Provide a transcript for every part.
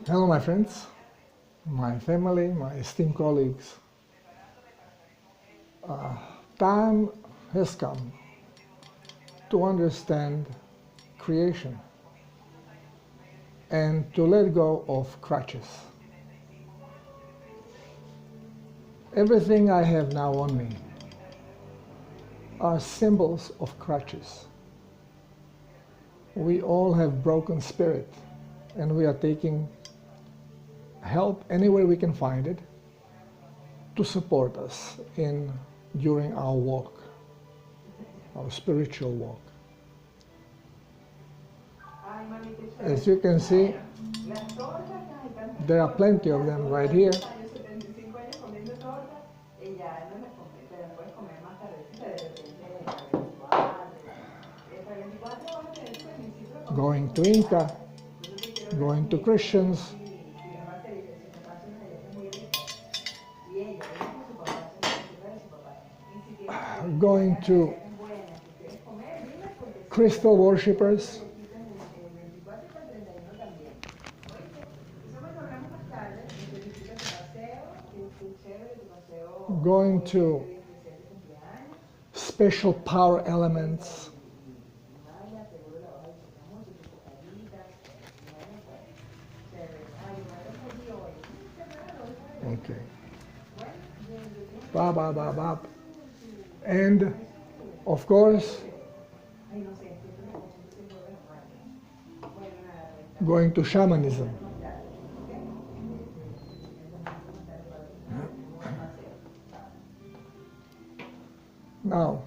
Hello, my friends, my family, my esteemed colleagues. Time has come to understand creation and to let go of crutches. Everything I have now on me are symbols of crutches. We all have broken spirit, and we are taking help anywhere we can find it to support us during our walk, our spiritual walk. As you can see, there are plenty of them right here. Going to Inca, going to Christians, going to crystal worshippers, going to special power elements, okay, and of course going to shamanism. Now,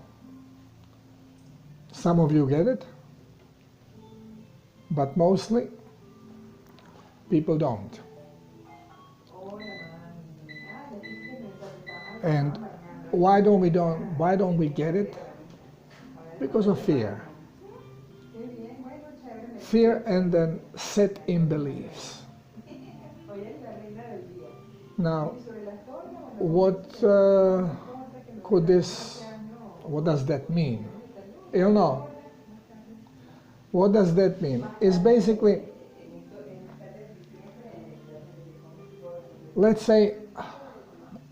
some of you get it, but mostly people don't. And why don't we get it? Because of fear. Fear and then set in beliefs. Now, what does that mean? You know, what does that mean? It's basically, let's say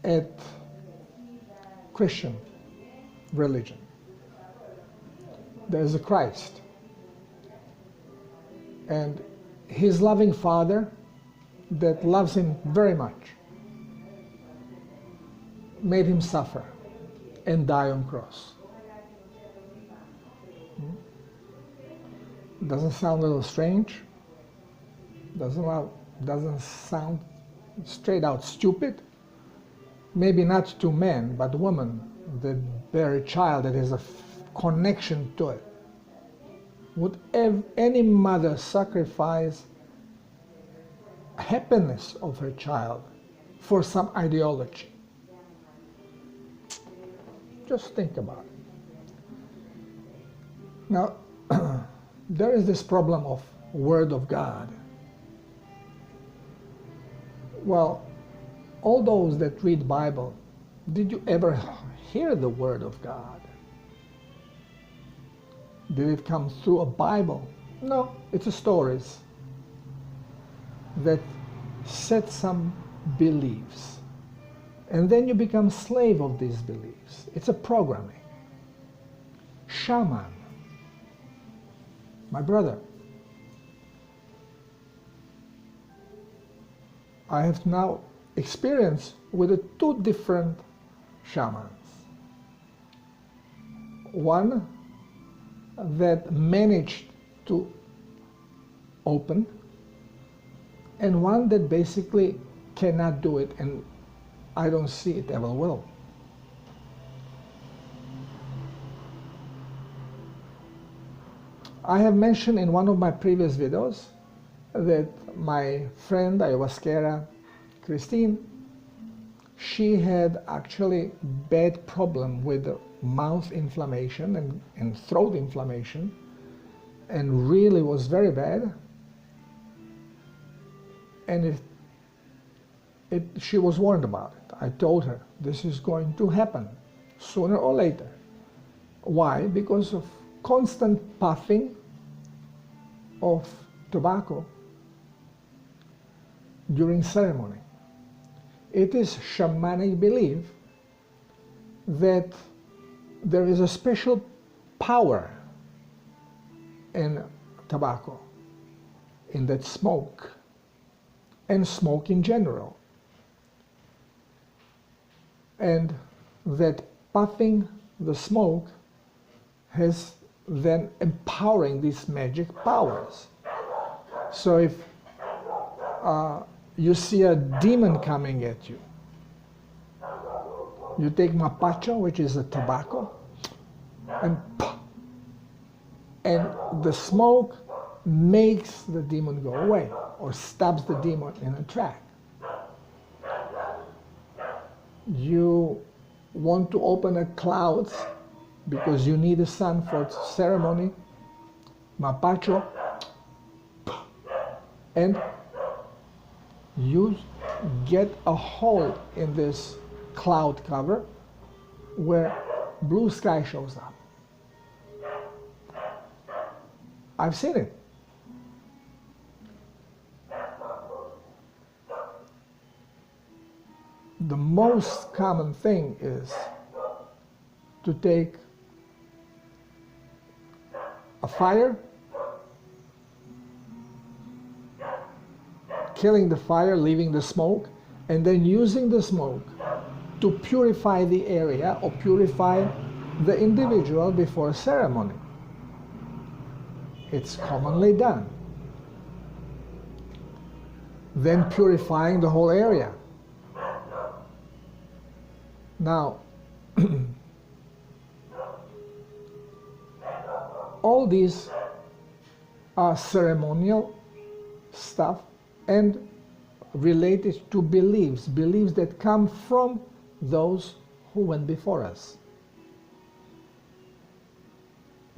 at Christian religion, there's a Christ, and his loving Father that loves him very much made him suffer and die on cross. Doesn't sound a little strange? Doesn't sound straight out stupid? Maybe not to men, but women that bear a child that has a connection to it. Would any mother sacrifice happiness of her child for some ideology? Just think about it. Now, there is this problem of Word of God. Well, all those that read Bible, did you ever hear the Word of God? Did it come through a Bible? No, it's a stories that set some beliefs. And then you become slave of these beliefs. It's a programming. Shaman. My brother. I have now experience with the two different shamans. One that managed to open, and one that basically cannot do it, and I don't see it ever will. I have mentioned in one of my previous videos that my friend ayahuasquera Christine, she had actually bad problem with mouth inflammation and throat inflammation, and really was very bad. And she was warned about it. I told her this is going to happen sooner or later. Why? Because of constant puffing of tobacco during ceremony. It is shamanic belief that there is a special power in tobacco, in that smoke, and smoke in general. And that puffing the smoke has then empowering these magic powers. So if you see a demon coming at you, you take mapacho, which is a tobacco, and puff, and the smoke makes the demon go away or stabs the demon in a track. You want to open a cloud because you need a sun for ceremony, mapacho, and you get a hole in this cloud cover where blue sky shows up. I've seen it. The most common thing is to take a fire, killing the fire, leaving the smoke, and then using the smoke to purify the area or purify the individual before a ceremony. It's commonly done. Then purifying the whole area. Now, all these are ceremonial stuff and related to beliefs that come from those who went before us.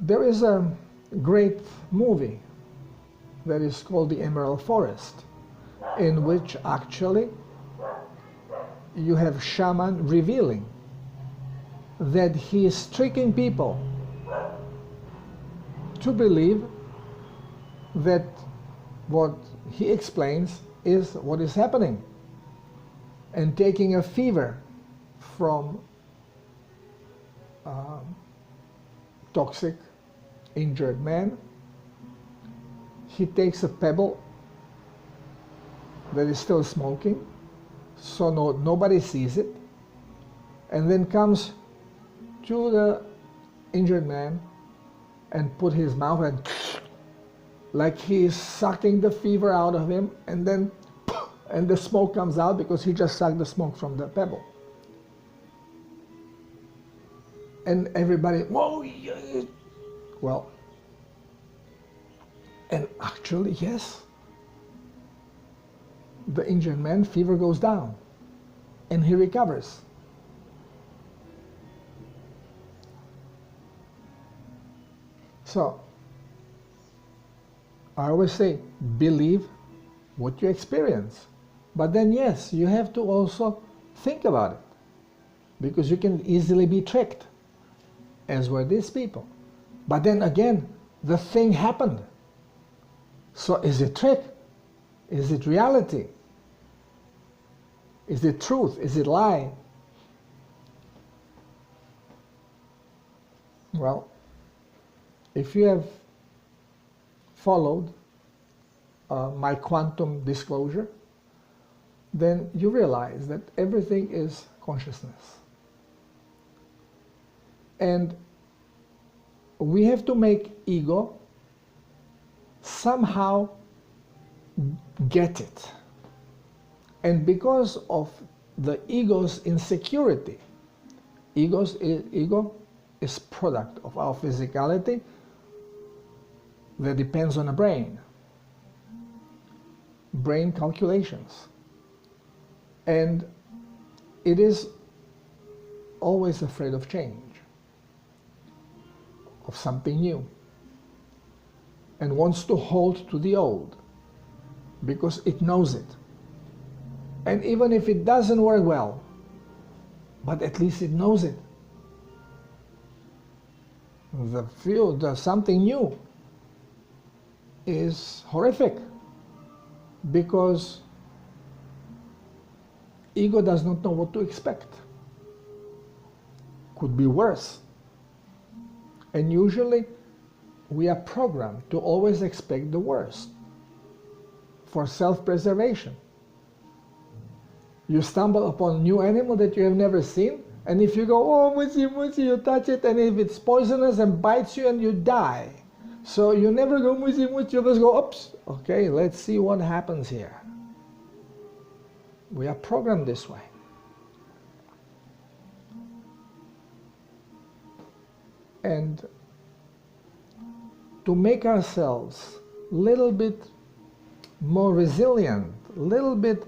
There is a great movie that is called The Emerald Forest, in which actually you have shaman revealing that he is tricking people to believe that what he explains is what is happening, and taking a fever from toxic injured man, he takes a pebble that is still smoking, so nobody sees it, and then comes to the injured man and put his mouth and like he is sucking the fever out of him, and then and the smoke comes out because he just sucked the smoke from the pebble. And everybody, whoa, yeah. Well, and actually, yes, the injured man, fever goes down and he recovers. So, I always say, believe what you experience. But then, yes, you have to also think about it, because you can easily be tricked, as were these people. But then again, the thing happened. So is it trick? Is it reality? Is it truth? Is it lie? Well, if you have followed my quantum disclosure, then you realize that everything is consciousness. And we have to make ego somehow get it. And because of the ego's insecurity, ego is product of our physicality that depends on the brain calculations. And it is always afraid of change, of something new, and wants to hold to the old because it knows it. And even if it doesn't work well, but at least it knows it. The something new is horrific, because ego does not know what to expect. Could be worse. And usually we are programmed to always expect the worst for self-preservation. You stumble upon a new animal that you have never seen, and if you go, oh, musi, musi, you touch it, and if it's poisonous and bites you and you die. So you never go, musi, musi, you just go, oops, okay, let's see what happens here. We are programmed this way. And to make ourselves a little bit more resilient, a little bit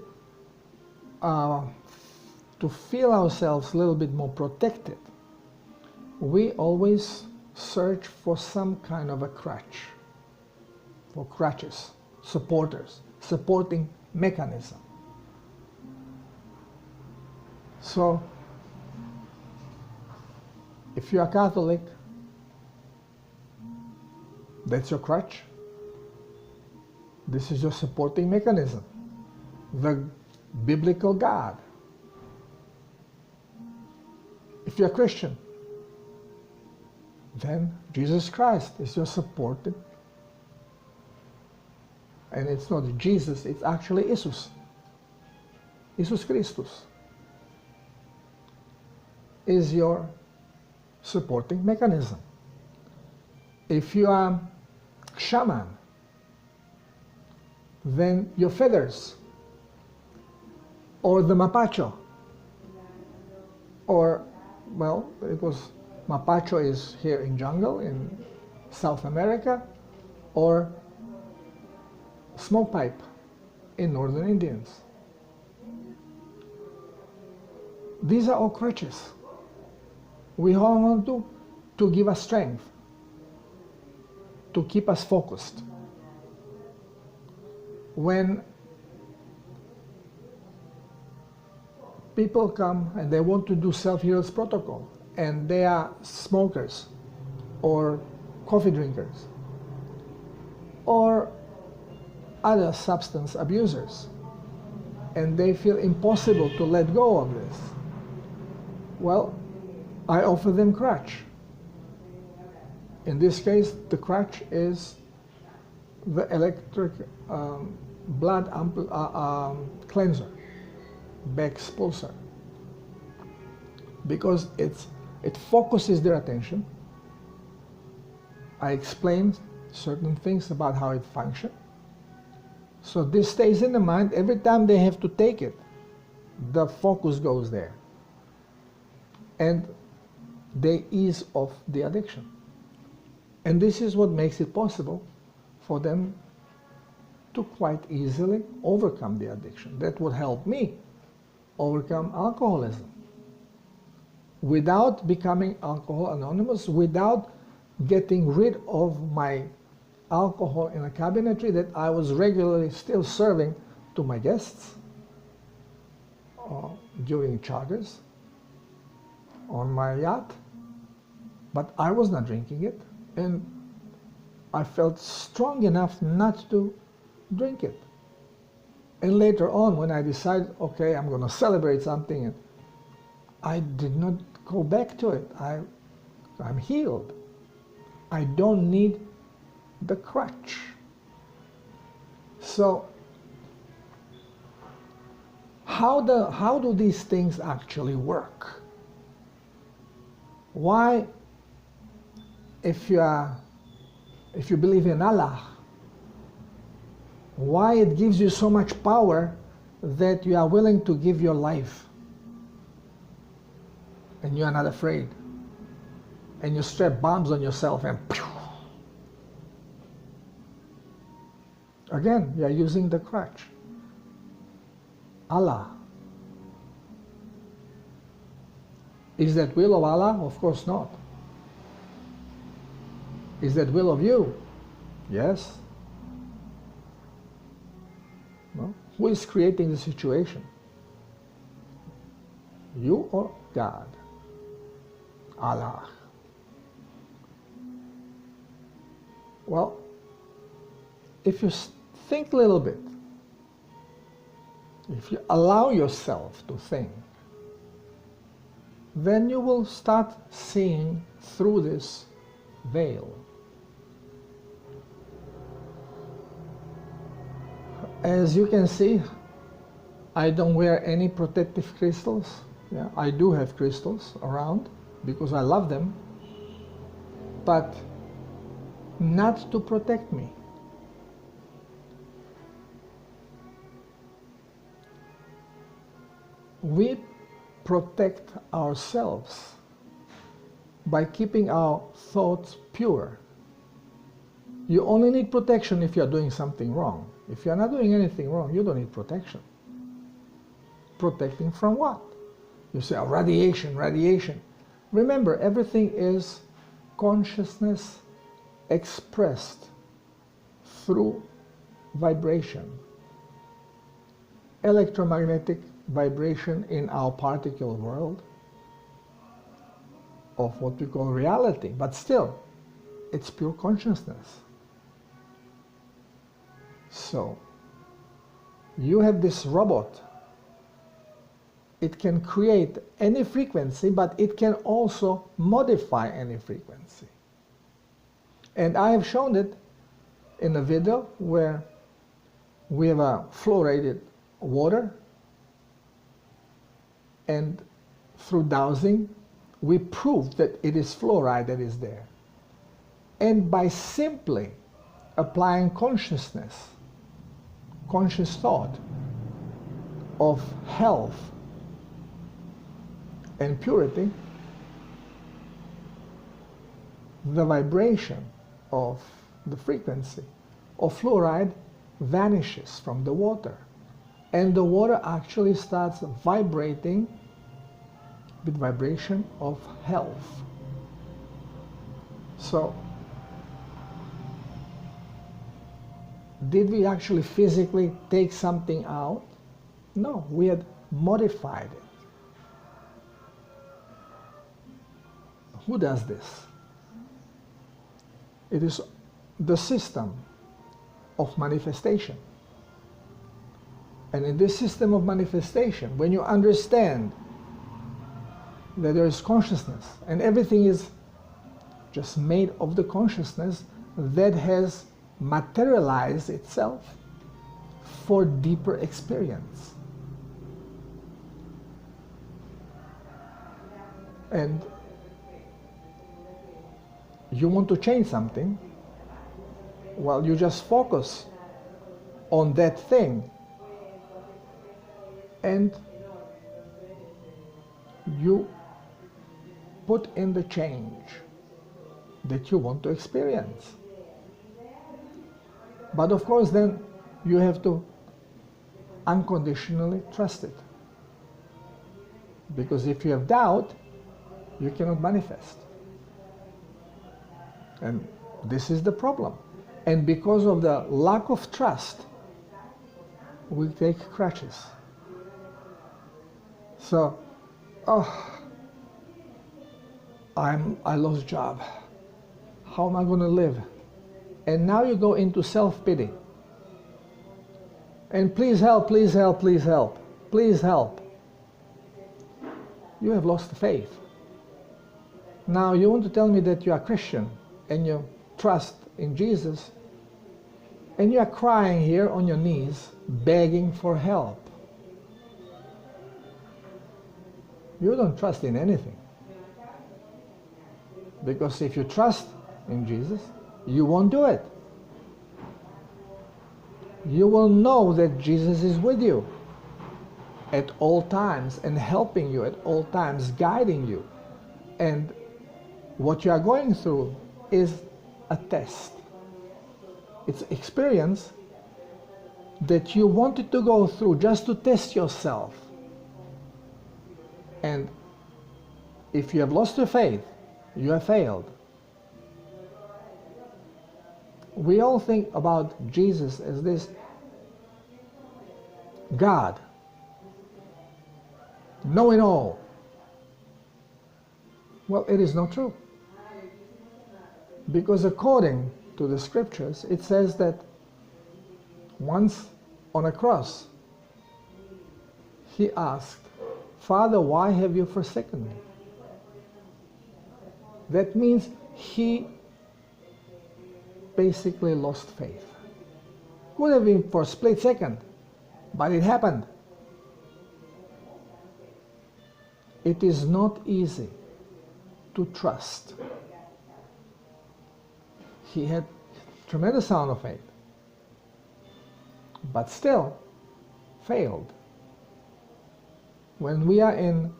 to feel ourselves a little bit more protected, we always search for some kind of a crutch, for crutches, supporters, supporting mechanism. So, if you are Catholic, that's your crutch. This is your supporting mechanism, the biblical God. If you're a Christian, then Jesus Christ is your supporting. And it's not Jesus, it's actually Jesus. Jesus Christus is your supporting mechanism. If you are shaman, then your feathers, or the mapacho, or, well, it was, mapacho is here in jungle in South America, or smoke pipe in northern Indians. These are all crutches. We all want to give us strength, to keep us focused. When people come and they want to do self-heals protocol, and they are smokers or coffee drinkers or other substance abusers, and they feel impossible to let go of this, well, I offer them crutch. In this case, the crutch is the electric blood cleanser, Beck's pulsar, because it focuses their attention. I explain certain things about how it functions. So this stays in the mind. Every time they have to take it, the focus goes there. And they ease off the addiction. And this is what makes it possible for them to quite easily overcome the addiction. That would help me overcome alcoholism without becoming Alcohol Anonymous, without getting rid of my alcohol in a cabinetry that I was regularly still serving to my guests during charters on my yacht. But I was not drinking it, and I felt strong enough not to drink it. And later on, when I decided, okay, I'm going to celebrate something, and I did not go back to it. I'm healed. I don't need the crutch. So how do these things actually work? Why, if you believe in Allah, why it gives you so much power that you are willing to give your life and you are not afraid, and you strap bombs on yourself and pew. Again, you are using the crutch. Allah. Is that will of Allah? Of course not. Is that will of you? Yes. No? Who is creating the situation? You or God? Allah. Well, if you think a little bit, if you allow yourself to think, then you will start seeing through this veil. As you can see, I don't wear any protective crystals. Yeah, I do have crystals around because I love them, but not to protect me. We protect ourselves by keeping our thoughts pure. You only need protection if you're doing something wrong. If you're not doing anything wrong, you don't need protection. Protecting from what? You say, oh, radiation, radiation. Remember, everything is consciousness expressed through vibration. Electromagnetic vibration in our particle world of what we call reality, but still, it's pure consciousness. So, you have this robot. It can create any frequency, but it can also modify any frequency. And I have shown it in a video where we have a fluoridated water, and through dowsing, we proved that it is fluoride that is there. And by simply applying consciousness, conscious thought of health and purity, the vibration of the frequency of fluoride vanishes from the water. And the water actually starts vibrating with vibration of health. So, did we actually physically take something out? No, we had modified it. Who does this? It is the system of manifestation. And in this system of manifestation, when you understand that there is consciousness and everything is just made of the consciousness that has materialized itself for deeper experience. And you want to change something, well, you just focus on that thing and you put in the change that you want to experience. But of course, then you have to unconditionally trust it. Because if you have doubt, you cannot manifest. And this is the problem. And because of the lack of trust, we take crutches. So, I lost job. How am I going to live? And now you go into self-pity. And please help, please help, please help, please help. You have lost faith. Now you want to tell me that you are Christian and you trust in Jesus, and you are crying here on your knees, begging for help. You don't trust in anything. Because if you trust in Jesus, you won't do it. You will know that Jesus is with you at all times and helping you at all times, guiding you. And what you are going through is a test. It's experience that you wanted to go through just to test yourself. And if you have lost your faith, you have failed. We all think about Jesus as this God, knowing all. Well, it is not true. Because according to the scriptures, it says that once on a cross, he asked, "Father, why have you forsaken me?" That means he basically lost faith. Could have been for a split second, but it happened. It is not easy to trust. He had tremendous amount of faith, but still failed. When we are in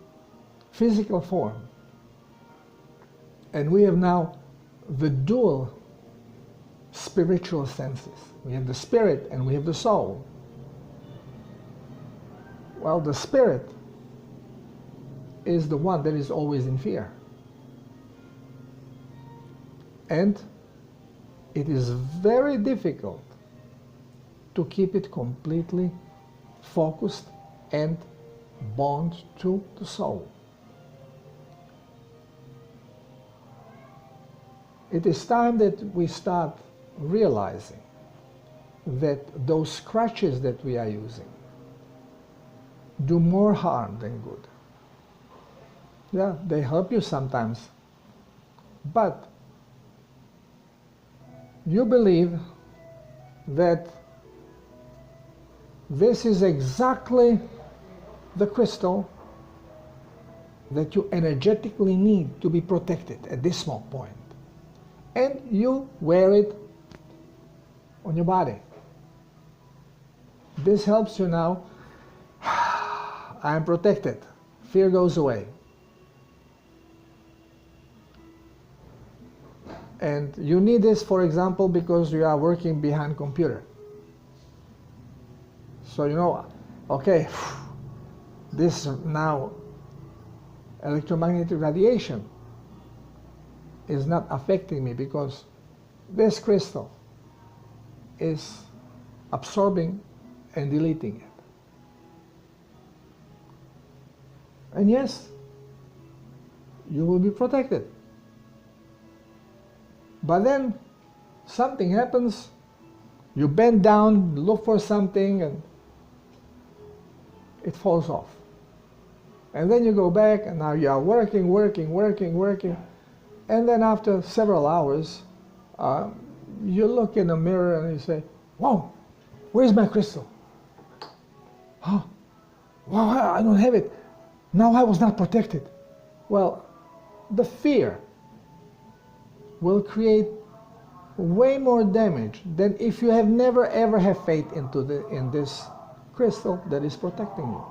physical form, and we have now the dual spiritual senses. We have the spirit and we have the soul. Well, the spirit is the one that is always in fear. And it is very difficult to keep it completely focused and bound to the soul. It is time that we start realizing that those crutches that we are using do more harm than good. Yeah, they help you sometimes, but you believe that this is exactly the crystal that you energetically need to be protected at this small point. And you wear it on your body. This helps you now. I am protected. Fear goes away. And you need this, for example, because you are working behind computer. So you know, okay, this now electromagnetic radiation is not affecting me because this crystal is absorbing and deleting it. And yes, you will be protected. But then something happens, you bend down, look for something, and it falls off. And then you go back, and now you are working, and then after several hours, you look in the mirror and you say, "Whoa, where's my crystal? Oh, wow, I don't have it. Now I was not protected." Well, the fear will create way more damage than if you have never ever have faith in this crystal that is protecting you.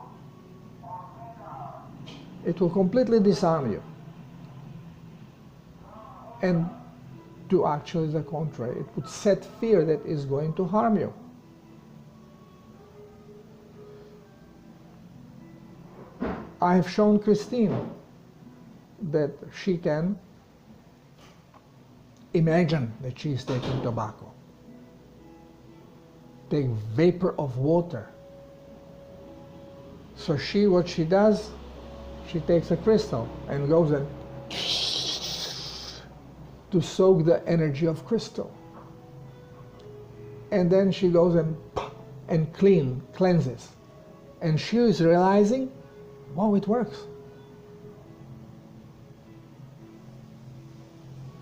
It will completely disarm you and do actually the contrary. It would set fear that is going to harm you. I have shown Christine that she can imagine that she is taking tobacco, take vapor of water. So what she does, she takes a crystal and goes and to soak the energy of crystal. And then she goes and cleanses. And she is realizing, wow, it works.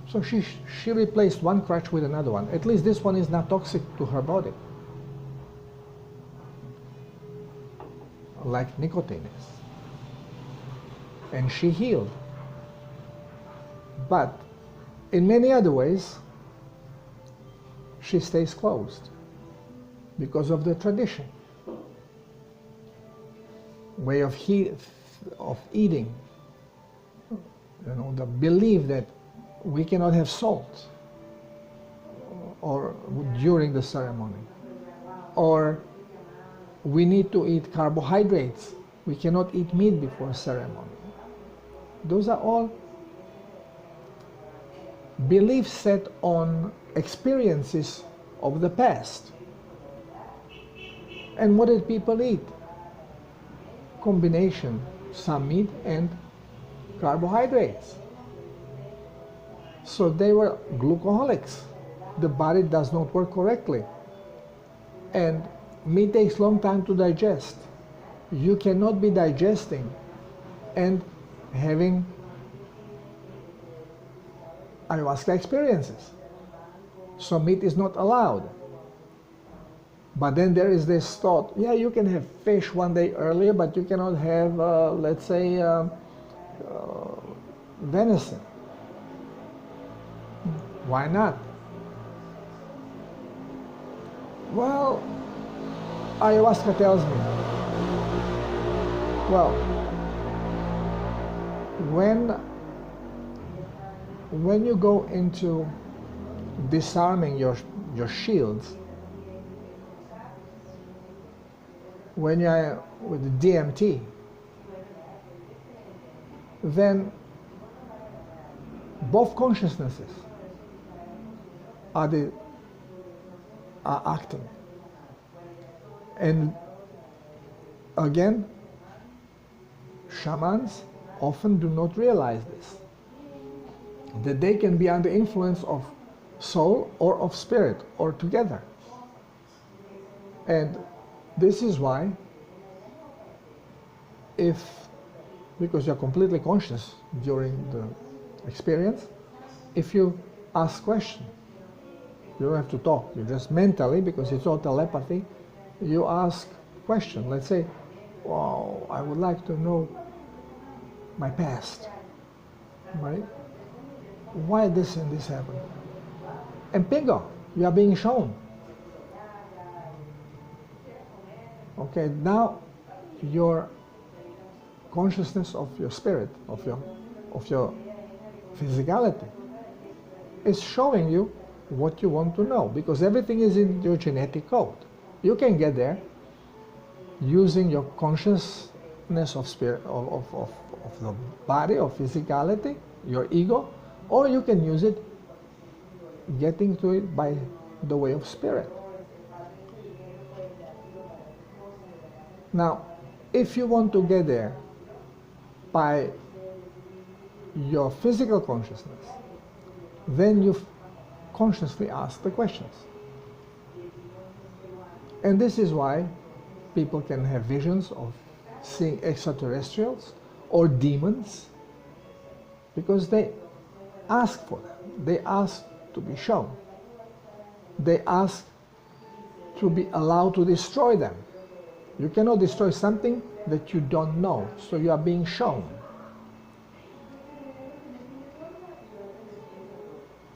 So she replaced one crutch with another one. At least this one is not toxic to her body, like nicotine is. And she healed. But in many other ways, she stays closed because of the tradition, way of eating, the belief that we cannot have salt or during the ceremony, or we need to eat carbohydrates. We cannot eat meat before ceremony. Those are all beliefs set on experiences of the past. And what did people eat? Combination, some meat and carbohydrates. So they were glucoholics. The body does not work correctly. And meat takes a long time to digest. you cannot be digesting and having ayahuasca experiences. So meat is not allowed. But then there is this thought, yeah, you can have fish one day earlier, but you cannot have, let's say, venison. Why not? Well, ayahuasca tells me, well, when you go into disarming your shields, when you're with the DMT, then both consciousnesses are acting. And again, shamans often do not realize this, that they can be under influence of soul or of spirit or together. And this is why, because you're completely conscious during the experience, if you ask questions, you don't have to talk, you just mentally, because it's all telepathy, you ask questions. Let's say, wow, I would like to know my past, right? Why this and this happened? And bingo, you are being shown. Okay, now your consciousness of your spirit, of your physicality, is showing you what you want to know, because everything is in your genetic code. You can get there using your consciousness of spirit, of the body, of physicality, your ego, or you can use it getting to it by the way of spirit. Now, if you want to get there by your physical consciousness, then you consciously ask the questions. And this is why people can have visions of seeing extraterrestrials or demons, because they ask for them. They ask to be shown. They ask to be allowed to destroy them. You cannot destroy something that you don't know, so you are being shown.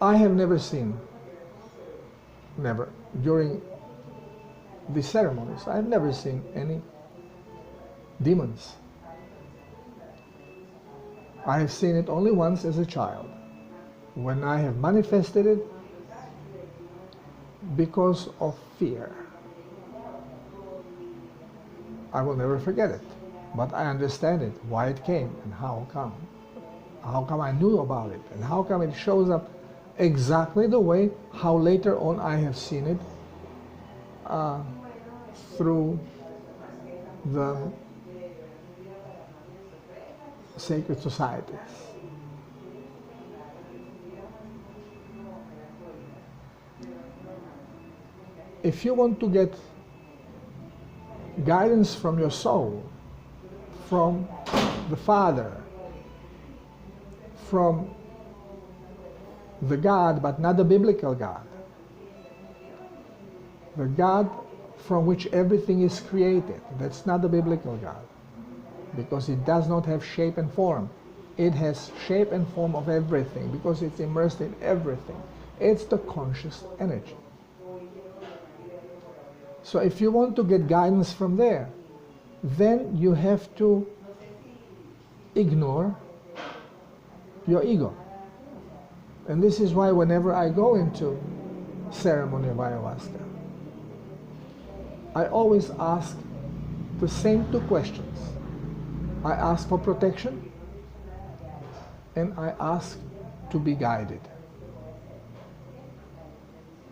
I have never seen, during these ceremonies, I have never seen any demons. I have seen it only once as a child, when I have manifested it because of fear. I will never forget it, but I understand it, why it came and how come. How come I knew about it, and how come it shows up exactly the way how later on I have seen it through the sacred societies. If you want to get guidance from your soul, from the Father, from the God, but not the biblical God, the God from which everything is created. That's not the biblical God, because it does not have shape and form. It has shape and form of everything, because it's immersed in everything. It's the conscious energy. So if you want to get guidance from there, then you have to ignore your ego. And this is why whenever I go into ceremony of ayahuasca, I always ask the same two questions. I ask for protection, and I ask to be guided.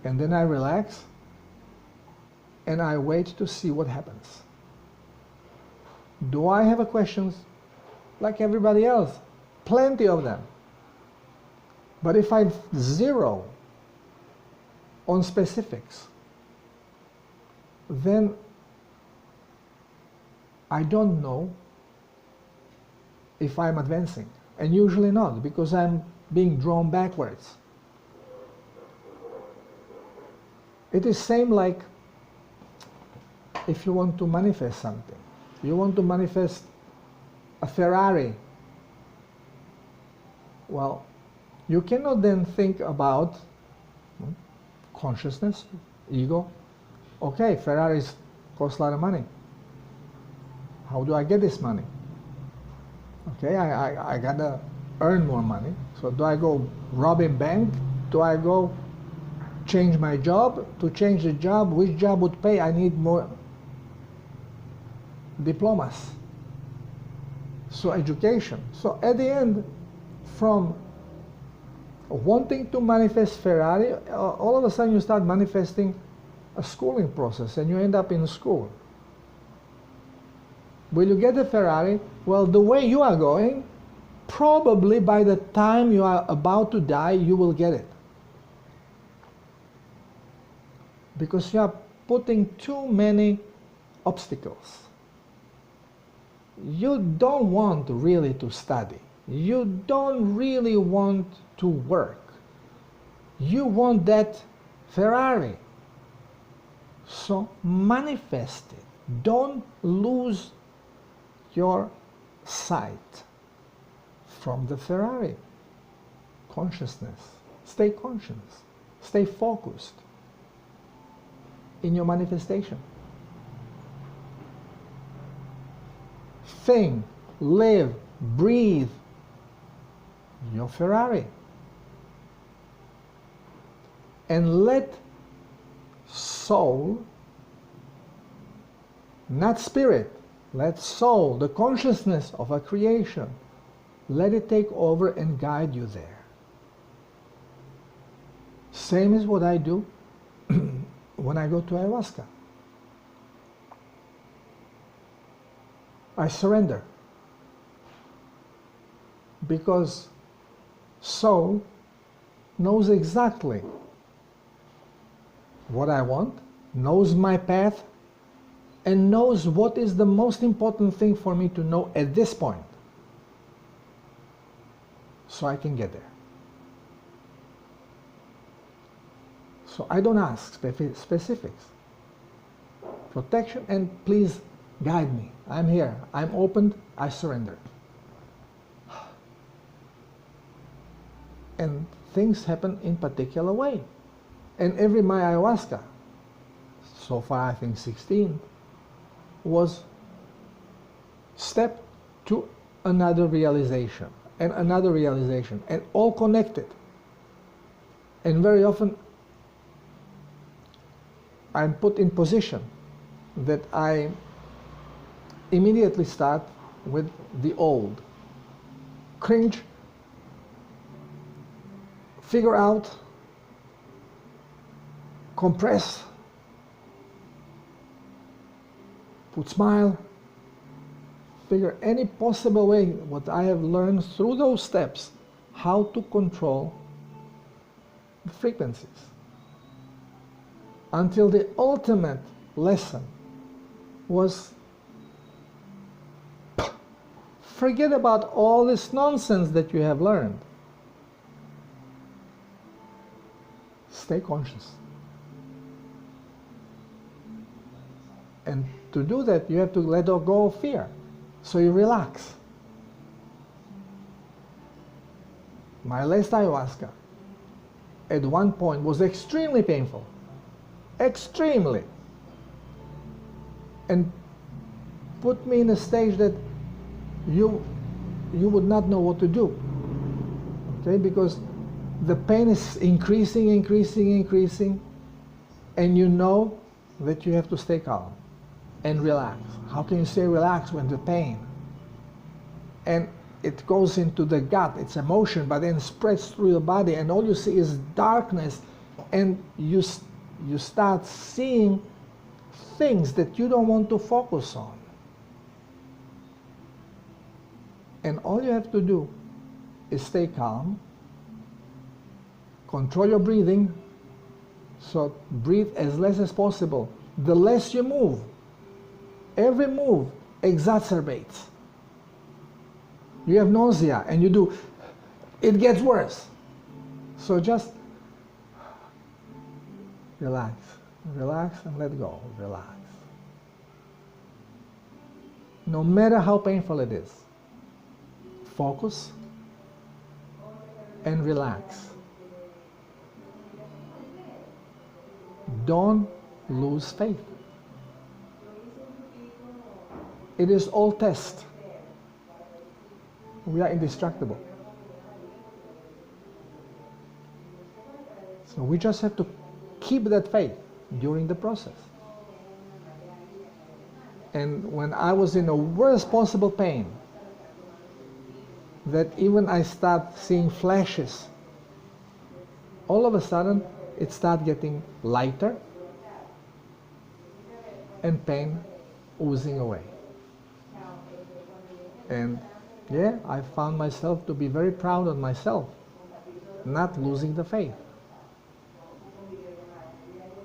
And then I relax, and I wait to see what happens. Do I have questions? Like everybody else, plenty of them. But if I zero on specifics, then I don't know if I'm advancing. And usually not, because I'm being drawn backwards. It is same like if you want to manifest something. You want to manifest a Ferrari. Well, you cannot then think about consciousness, ego. Okay, Ferraris cost a lot of money. How do I get this money? Okay, I gotta earn more money. So do I go rob a bank? Do I go change my job? To change the job, which job would pay? I need more diplomas. So education. So at the end, from wanting to manifest Ferrari, all of a sudden you start manifesting a schooling process and you end up in school. Will you get the Ferrari? Well, the way you are going, probably by the time you are about to die, you will get it. Because you are putting too many obstacles. You don't want really to study. You don't really want to work. You want that Ferrari. So manifest it. Don't lose your sight from the Ferrari. Consciousness. Stay conscious. Stay focused in your manifestation. Think, live, breathe your Ferrari. And let soul, not spirit, let soul, the consciousness of a creation, let it take over and guide you there. Same as what I do when I go to ayahuasca. I surrender. Because soul knows exactly what I want, knows my path, and knows what is the most important thing for me to know at this point, so I can get there. So I don't ask specifics. Protection, and please guide me. I'm here. I'm open. I surrender. And things happen in particular way. And every my ayahuasca, so far I think 16, was step to another realization, and another realization, and all connected. And very often I'm put in position that I immediately start with the old. Cringe, figure out, compress, put smile, figure any possible way, what I have learned through those steps, how to control the frequencies. Until the ultimate lesson was, forget about all this nonsense that you have learned. Stay conscious. And to do that, you have to let go of fear. So you relax. My last ayahuasca, at one point, was extremely painful. Extremely. And put me in a stage that you would not know what to do. Okay? Because the pain is increasing, and you know that you have to stay calm and relax. How can you stay relaxed when the pain? And it goes into the gut, it's emotion, but then spreads through the body, and all you see is darkness, and you start seeing things that you don't want to focus on. And all you have to do is stay calm, control your breathing, so breathe as less as possible. The less you move, every move exacerbates. You have nausea and you do, it gets worse. So just relax, relax and let go, relax. No matter how painful it is, focus and relax. Don't lose faith. It is all test. We are indestructible. So we just have to keep that faith during the process. And when I was in the worst possible pain, that even I start seeing flashes, all of a sudden it started getting lighter and pain oozing away. And yeah, I found myself to be very proud of myself, not losing the faith.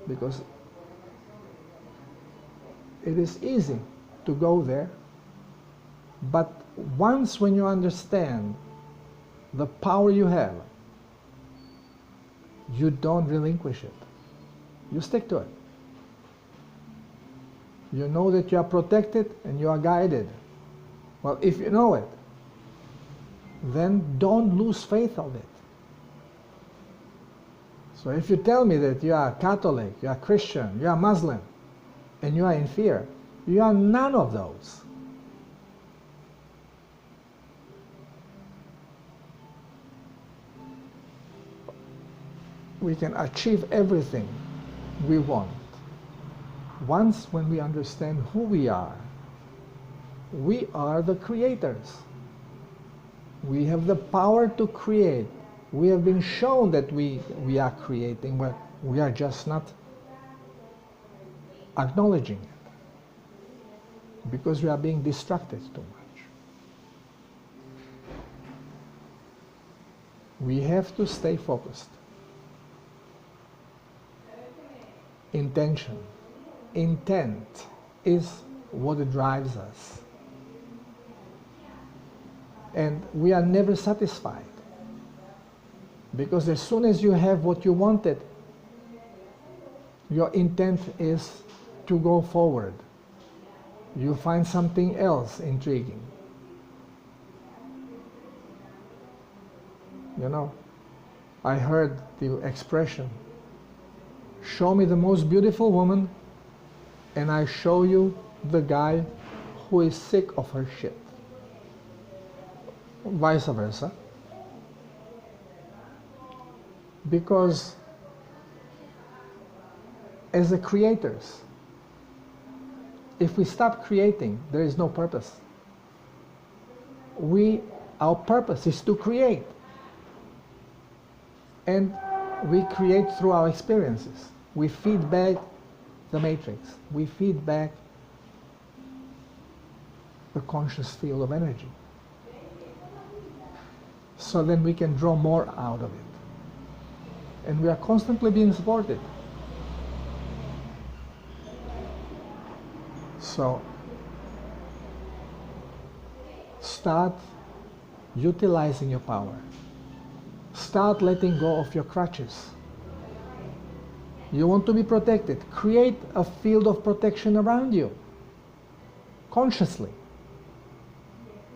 Because it is easy to go there, but once when you understand the power you have, you don't relinquish it. You stick to it. You know that you are protected and you are guided. Well, if you know it, then don't lose faith of it. So if you tell me that you are Catholic, you are Christian, you are Muslim, and you are in fear, you are none of those. We can achieve everything we want. Once when we understand who we are the creators. We have the power to create. We have been shown that we are creating, but we are just not acknowledging it because we are being distracted too much. We have to stay focused. Intention. Intent is what drives us. And we are never satisfied. Because as soon as you have what you wanted, your intent is to go forward. You find something else intriguing. You know, I heard the expression, show me the most beautiful woman and I show you the guy who is sick of her shit. Vice versa. Because as the creators, if we stop creating, there is no purpose. Our purpose is to create. And we create through our experiences. We feed back the matrix. We feed back the conscious field of energy. So then we can draw more out of it. And we are constantly being supported. So start utilizing your power. Start letting go of your crutches. You want to be protected. Create a field of protection around you. Consciously.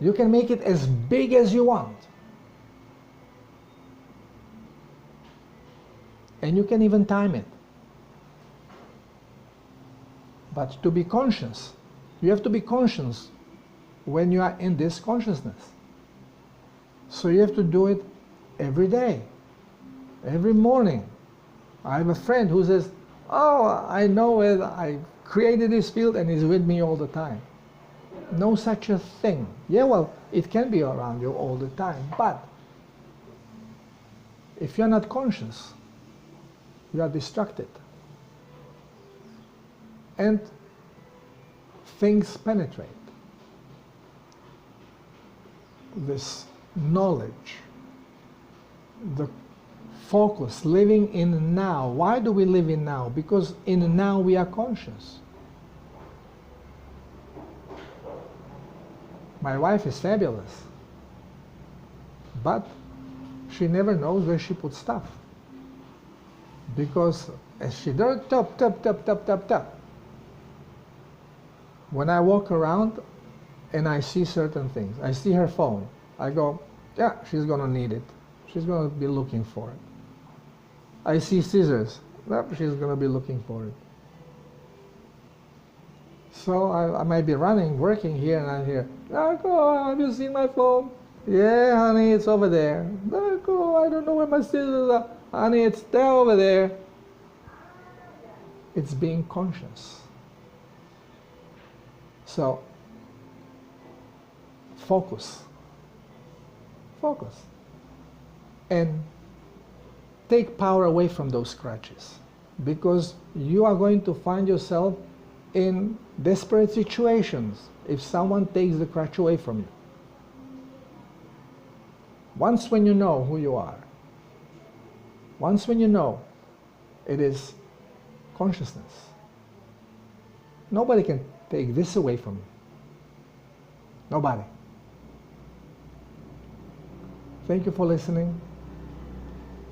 You can make it as big as you want. And you can even time it. But to be conscious, you have to be conscious when you are in this consciousness. So you have to do it every day, every morning. I have a friend who says, oh, I know it, I created this field and it's with me all the time. No such a thing. Yeah, well, it can be around you all the time, but if you're not conscious, you are distracted. And things penetrate. This knowledge, the focus, living in now. Why do we live in now? Because in now we are conscious. My wife is fabulous, but she never knows where she puts stuff. Because as she does tap, tap, tap, tap, tap, tap, when I walk around and I see certain things, I see her phone, I go, yeah, she's going to need it. She's going to be looking for it. I see scissors, well, she's going to be looking for it. So I might be running, working here, and I hear, Darko, have you seen my phone? Yeah, honey, it's over there. Darko, I don't know where my scissors are. Honey, it's there over there. It's being conscious. So, focus. Focus. And take power away from those crutches, because you are going to find yourself in desperate situations if someone takes the crutch away from you. Once when you know who you are, once when you know it is consciousness, nobody can take this away from you. Nobody. Thank you for listening.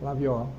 Love you all.